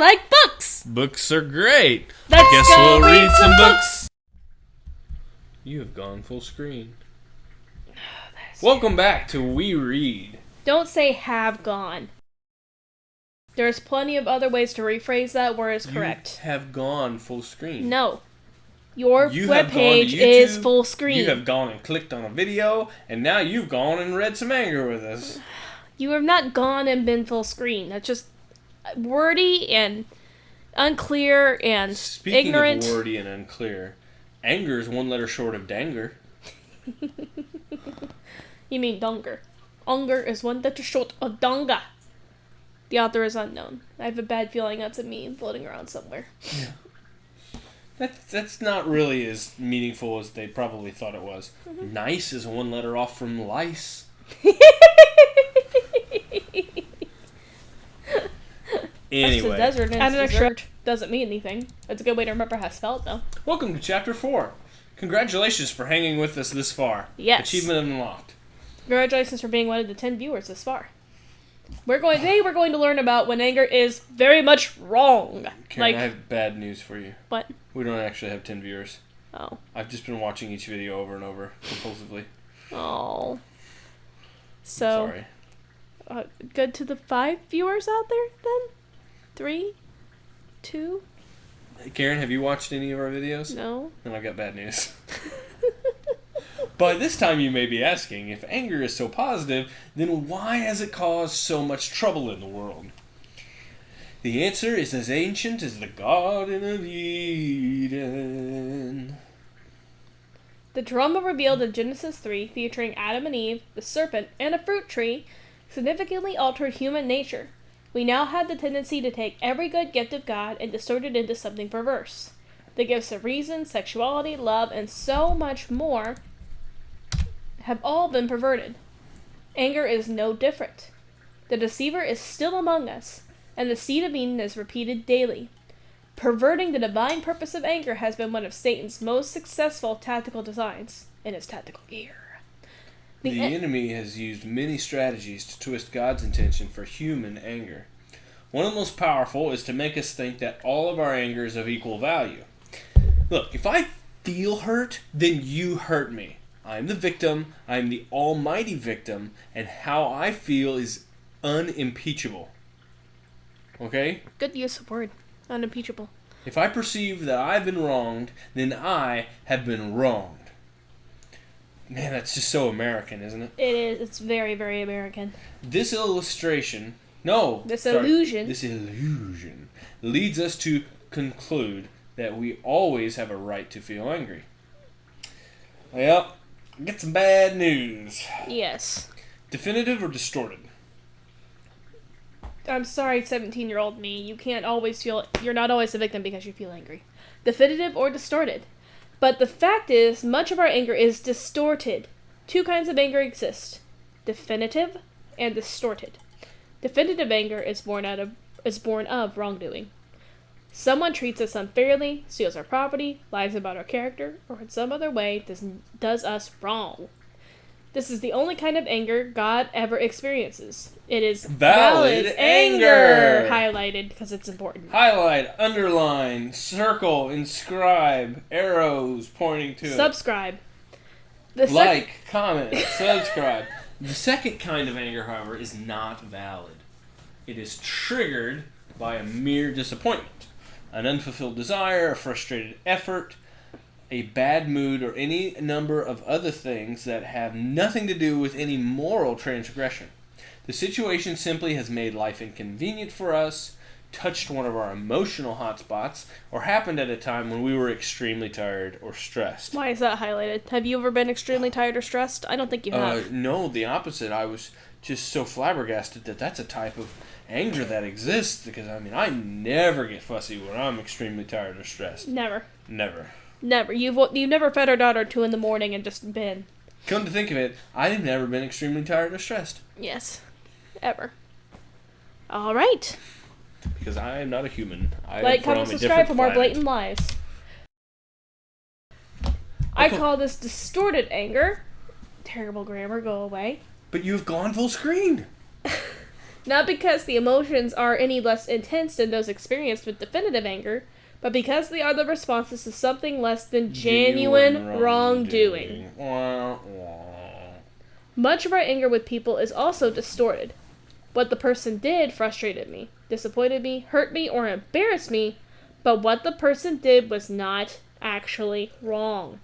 like books. Books are great. Let's Guess go we'll read read some books. You have gone full screen. Welcome back to WeRead. Don't say have gone. There's plenty of other ways to rephrase that where it's correct. You have gone full screen. No. Your You have gone to webpage YouTube, is full screen. You have gone and clicked on a video, and now you've gone and read some anger with us. You have not gone and been full screen. That's just wordy and unclear and ignorant. Speaking of wordy and unclear, anger is one letter short of danger. You mean donger. Unger is one letter short of donga. The author is unknown. I have a bad feeling that's a meme floating around somewhere. Yeah. That's not really as meaningful as they probably thought it was. Mm-hmm. Nice is one letter off from lice. Anyway. That's the desert and it's dessert. Doesn't mean anything. It's a good way to remember how to spell it, though. Welcome to Chapter 4. Congratulations for hanging with us this far. Yes. Achievement unlocked. Congratulations for being one of the 10 viewers this far. Today we're going to learn about when anger is very much wrong. Karen, I have bad news for you. What? We don't actually have 10 viewers. Oh. I've just been watching each video over and over, compulsively. Oh. So. Sorry. Good to the 5 viewers out there, then? 3? 2? Karen, have you watched any of our videos? No. Then I've got bad news. But this time you may be asking, if anger is so positive, then why has it caused so much trouble in the world? The answer is as ancient as the Garden of Eden. The drama revealed in Genesis 3, featuring Adam and Eve, the serpent, and a fruit tree, significantly altered human nature. We now have the tendency to take every good gift of God and distort it into something perverse. The gifts of reason, sexuality, love, and so much more have all been perverted. Anger is no different. The deceiver is still among us, and the seed of Eden is repeated daily. Perverting the divine purpose of anger has been one of Satan's most successful tactical designs in his tactical gear. The enemy has used many strategies to twist God's intention for human anger. One of the most powerful is to make us think that all of our anger is of equal value. Look, if I feel hurt, then you hurt me. I'm the victim, I'm the almighty victim, and how I feel is unimpeachable. Okay? Good use of word. Unimpeachable. If I perceive that I've been wronged, then I have been wronged. Man, that's just so American, isn't it? It is. It's very, very American. This illusion leads us to conclude that we always have a right to feel angry. Well, get some bad news. Yes. Definitive or distorted? I'm sorry, 17-year-old me. You're not always a victim because you feel angry. Definitive or distorted. But the fact is, much of our anger is distorted. 2 kinds of anger exist. Definitive and distorted. Definitive anger is born of wrongdoing. Someone treats us unfairly, steals our property, lies about our character, or in some other way does us wrong. This is the only kind of anger God ever experiences. It is valid anger! Highlighted because it's important. Highlight, underline, circle, inscribe, arrows pointing to Subscribe. Comment, subscribe. The second kind of anger, however, is not valid. It is triggered by a mere disappointment, an unfulfilled desire, a frustrated effort, a bad mood, or any number of other things that have nothing to do with any moral transgression. The situation simply has made life inconvenient for us, touched one of our emotional hotspots, or happened at a time when we were extremely tired or stressed. Why is that highlighted? Have you ever been extremely tired or stressed? I don't think you have. No, the opposite. I was just so flabbergasted that that's a type of anger that exists, because, I never get fussy when I'm extremely tired or stressed. Never. Never. You've never fed our daughter 2 in the morning and just been. Come to think of it, I've never been extremely tired or stressed. Yes. Ever. All right. Because I am not a human. Like, comment, subscribe for more blatant lies. I call this distorted anger. Terrible grammar, go away. But you've gone full screen. Not because the emotions are any less intense than those experienced with definitive anger, but because they are the responses to something less than genuine wrongdoing. Wah, wah. Much of our anger with people is also distorted. What the person did frustrated me, disappointed me, hurt me, or embarrassed me, but what the person did was not actually wrong.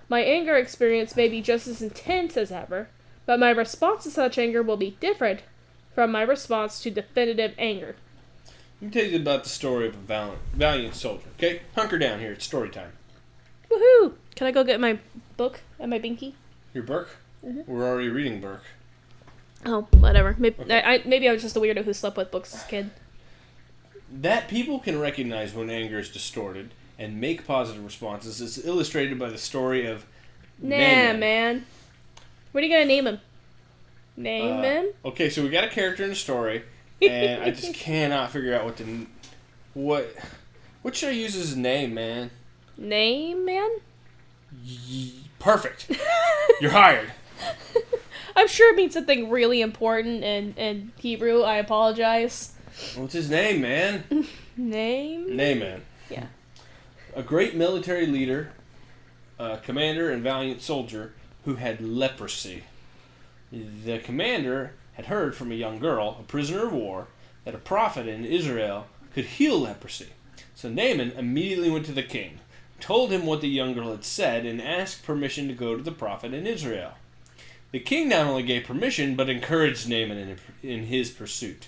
My anger experience may be just as intense as ever, but my response to such anger will be different from my response to definitive anger. Let me tell you about the story of a valiant soldier, okay? Hunker down here, it's story time. Woohoo! Can I go get my book and my binky? Your Burke? Mm-hmm. We're already reading Burke. Oh, whatever. Maybe, Okay. maybe I was just a weirdo who slept with books as a kid. That people can recognize when anger is distorted and make positive responses is illustrated by the story of Nah, Naaman. man. What are you gonna name him? Name him? Okay, so we got a character in the story, and I just cannot figure out what should I use as a name, man? Name man? Perfect. You're hired. I'm sure it means something really important in Hebrew. I apologize. What's his name, man? Name? Naaman. Yeah. A great military leader, commander, and valiant soldier who had leprosy. The commander had heard from a young girl, a prisoner of war, that a prophet in Israel could heal leprosy. So Naaman immediately went to the king, told him what the young girl had said, and asked permission to go to the prophet in Israel. The king not only gave permission, but encouraged Naaman in his pursuit.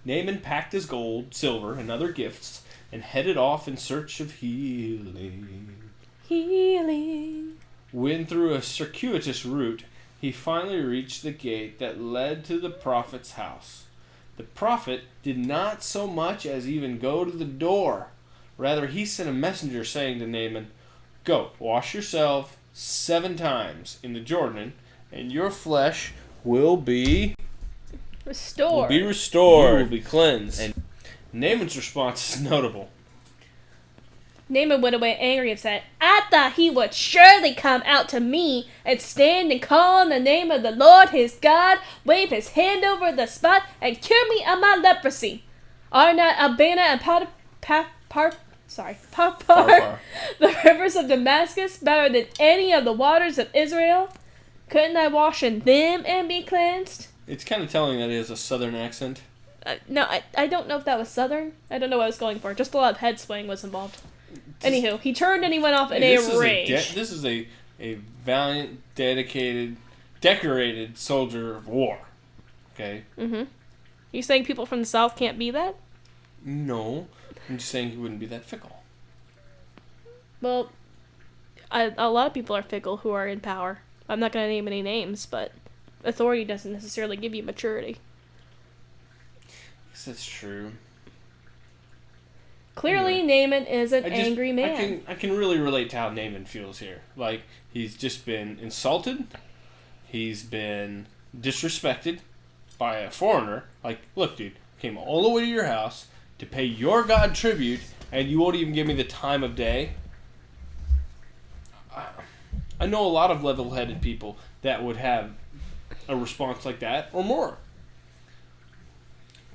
Naaman packed his gold, silver, and other gifts, and headed off in search of healing. Healing. When through a circuitous route, he finally reached the gate that led to the prophet's house. The prophet did not so much as even go to the door. Rather, he sent a messenger saying to Naaman, "Go, wash yourself 7 times in the Jordan, and your flesh will be Restore. restored. You will be cleansed." And Naaman's response is notable. Naaman went away angry and said, I thought he would surely come out to me and stand and call on the name of the Lord his God, wave his hand over the spot, and cure me of my leprosy. Are not Abana and Parpar, the rivers of Damascus, better than any of the waters of Israel? Couldn't I wash in them and be cleansed? It's kind of telling that he has a southern accent. No, I don't know if that was southern. I don't know what I was going for. Just a lot of head swaying was involved. Anywho, he turned and he went off in a rage. This is a valiant, dedicated, decorated soldier of war. Okay? Mm-hmm. You saying people from the South can't be that? No. I'm just saying he wouldn't be that fickle. Well, a lot of people are fickle who are in power. I'm not going to name any names, but authority doesn't necessarily give you maturity. I guess that's true. Clearly, Naaman is an angry man. I can really relate to how Naaman feels here. Like, he's just been insulted. He's been disrespected by a foreigner. Like, look, dude, came all the way to your house to pay your god tribute, and you won't even give me the time of day. I know a lot of level-headed people that would have a response like that, or more.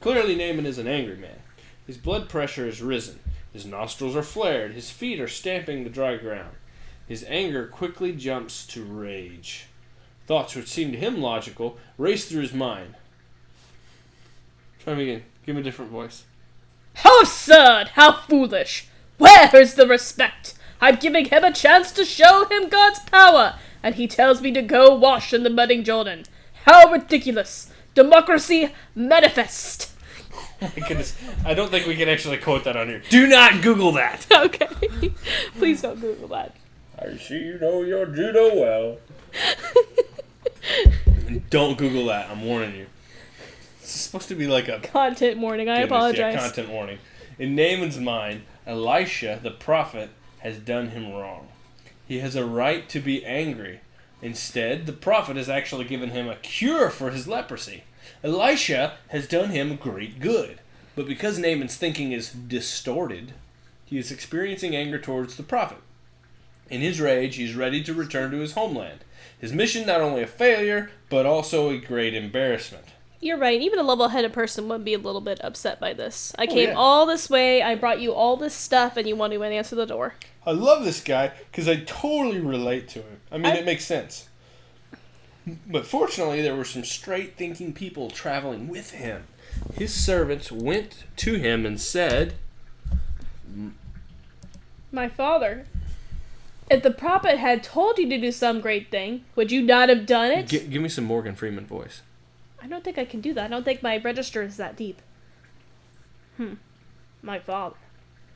Clearly, Naaman is an angry man. His blood pressure has risen. His nostrils are flared. His feet are stamping the dry ground. His anger quickly jumps to rage. Thoughts which seem to him logical race through his mind. Try me again. Give him a different voice. How absurd! How foolish! Where is the respect? I'm giving him a chance to show him God's power, and he tells me to go wash in the budding Jordan. How ridiculous! Democracy manifest! Oh my goodness. I don't think we can actually quote that on here. Do not Google that! Okay. Please don't Google that. I see you know your judo well. Don't Google that. I'm warning you. It's supposed to be like a... Content warning. I apologize. Yeah, content warning. In Naaman's mind, Elisha, the prophet, has done him wrong. He has a right to be angry. Instead, the prophet has actually given him a cure for his leprosy. Elisha has done him great good. But because Naaman's thinking is distorted, he is experiencing anger towards the prophet. In his rage, he is ready to return to his homeland. His mission not only a failure, but also a great embarrassment. You're right. Even a level-headed person would be a little bit upset by this. I came all this way, I brought you all this stuff, and you want to answer the door. I love this guy because I totally relate to him. I mean, it makes sense. But fortunately, there were some straight-thinking people traveling with him. His servants went to him and said, My father, if the prophet had told you to do some great thing, would you not have done it? Give me some Morgan Freeman voice. I don't think I can do that. I don't think my register is that deep. My father,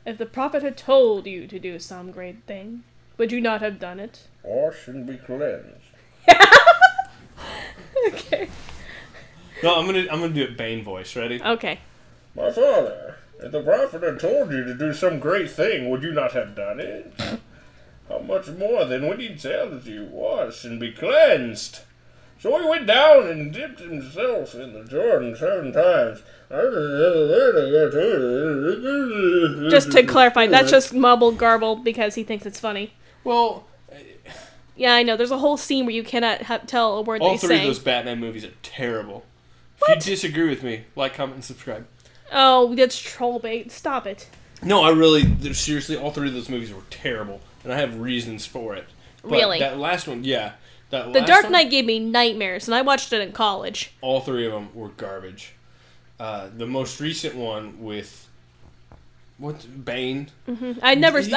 if the prophet had told you to do some great thing, would you not have done it? Wash and be cleansed. Okay. No, I'm gonna do it Bane voice. Ready? Okay. My father, if the prophet had told you to do some great thing, would you not have done it? How much more then when he tells you, wash and be cleansed? So he went down and dipped himself in the Jordan 7 times. Just to clarify, that's just mumble garble because he thinks it's funny. Well, yeah, I know. There's a whole scene where you cannot tell a word all they say. three of those Batman movies are terrible. What? If you disagree with me, like, comment, and subscribe. Oh, that's troll bait. Stop it. No, seriously, all three of those movies were terrible, and I have reasons for it. But Really? that last one, yeah. The Dark Knight gave me nightmares, and I watched it in college. All three of them were garbage. The most recent one with Bane. Mm-hmm. I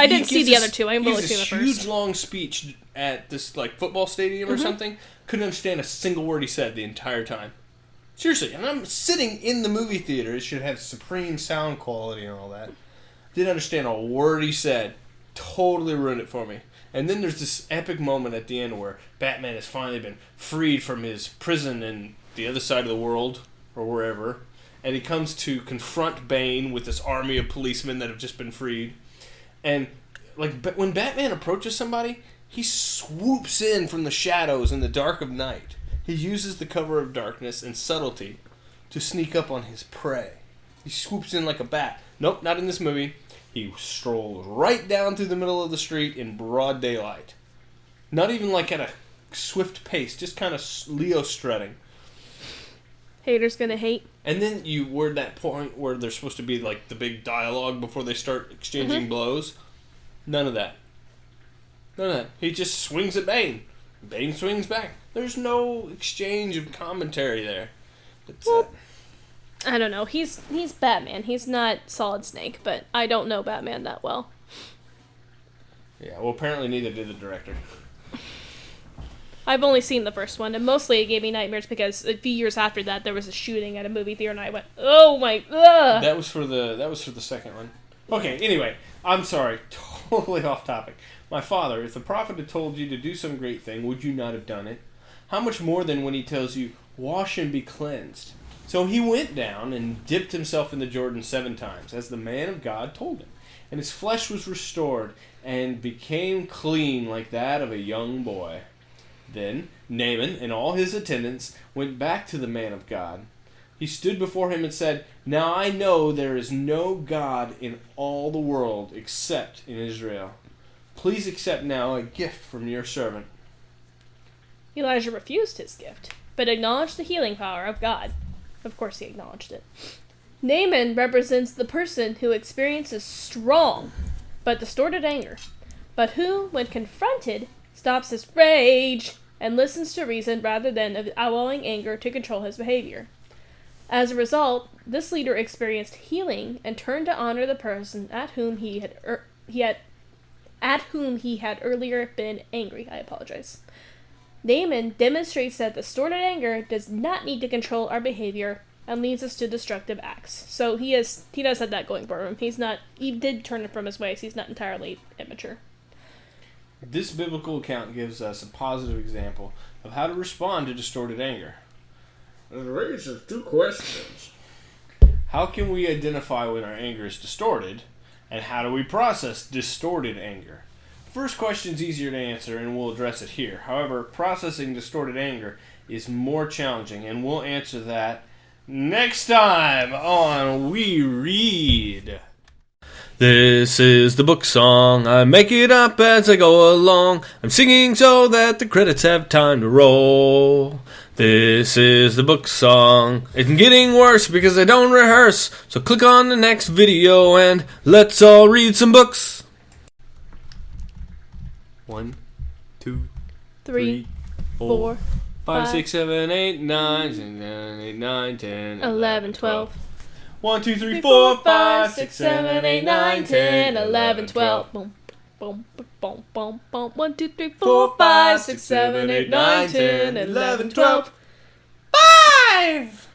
didn't see the other two. I only seen the first. Huge long speech at this football stadium or something. Couldn't understand a single word he said the entire time. Seriously, and I'm sitting in the movie theater. It should have supreme sound quality and all that. Didn't understand a word he said. Totally ruined it for me. And then there's this epic moment at the end where Batman has finally been freed from his prison in the other side of the world, or wherever, and he comes to confront Bane with this army of policemen that have just been freed. And when Batman approaches somebody, he swoops in from the shadows in the dark of night. He uses the cover of darkness and subtlety to sneak up on his prey. He swoops in like a bat. Nope, not in this movie. He strolls right down through the middle of the street in broad daylight. Not even like at a swift pace, just kind of Leo strutting. Haters gonna hate. And then we're at that point where there's supposed to be like the big dialogue before they start exchanging blows. None of that. None of that. He just swings at Bane. Bane swings back. There's no exchange of commentary there. I don't know. He's Batman. He's not Solid Snake, but I don't know Batman that well. Yeah, well, apparently neither did the director. I've only seen the first one, and mostly it gave me nightmares because a few years after that there was a shooting at a movie theater, and I went, "Oh my!" Ugh. That was for the second one. Okay. Anyway, I'm sorry. Totally off topic. My father, if the prophet had told you to do some great thing, would you not have done it? How much more than when he tells you, wash and be cleansed? So he went down and dipped himself in the Jordan 7 times, as the man of God told him. And his flesh was restored and became clean like that of a young boy. Then Naaman and all his attendants went back to the man of God. He stood before him and said, Now I know there is no God in all the world except in Israel. Please accept now a gift from your servant. Elijah refused his gift, but acknowledged the healing power of God. Of course he acknowledged it. Naaman represents the person who experiences strong but distorted anger, but who, when confronted, stops his rage and listens to reason rather than allowing anger to control his behavior. As a result, this leader experienced healing and turned to honor the person at whom he had earlier been angry. I apologize. Naaman demonstrates that distorted anger does not need to control our behavior and leads us to destructive acts. So he does have that going for him. He did turn from his ways. He's not entirely immature. This biblical account gives us a positive example of how to respond to distorted anger. It raises 2 questions. How can we identify when our anger is distorted, and how do we process distorted anger? First question's easier to answer, and we'll address it here. However, processing distorted anger is more challenging, and we'll answer that next time on WeRead. This is the book song. I make it up as I go along. I'm singing so that the credits have time to roll. This is the book song. It's getting worse because I don't rehearse. So click on the next video and let's all read some books. 1, 2, 3, 4, 5, 6, 7, 8, 9, 7, 8, 9, 10, 11, 12. 1, 2, 3, 4, 5, 6, 7, 8, 9, 10, 11, 12. Boom, boom, boom, boom, boom. 1, 2, 3, 4, 5, 6, 7, 8, 9, 10, 11, 12. 5!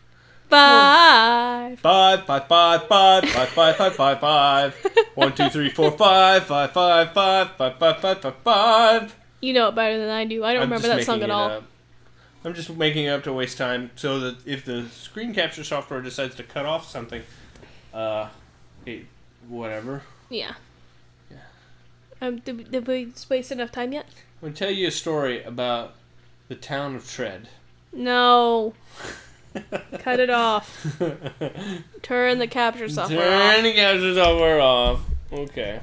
5. 5, 5, 5, 5, 5, 5, 5, 5, 5. 1, 2, 3, 4, 5, 5, 5, 5, 5, 5, 5, 5, 5. You know it better than I do. I don't remember that song at all. I'm just making it up to waste time so that if the screen capture software decides to cut off something, whatever. Yeah. Did we waste enough time yet? I'm going to tell you a story about the town of Tread. No. Cut it off. Turn the capture software off. Turn the capture software off. Okay.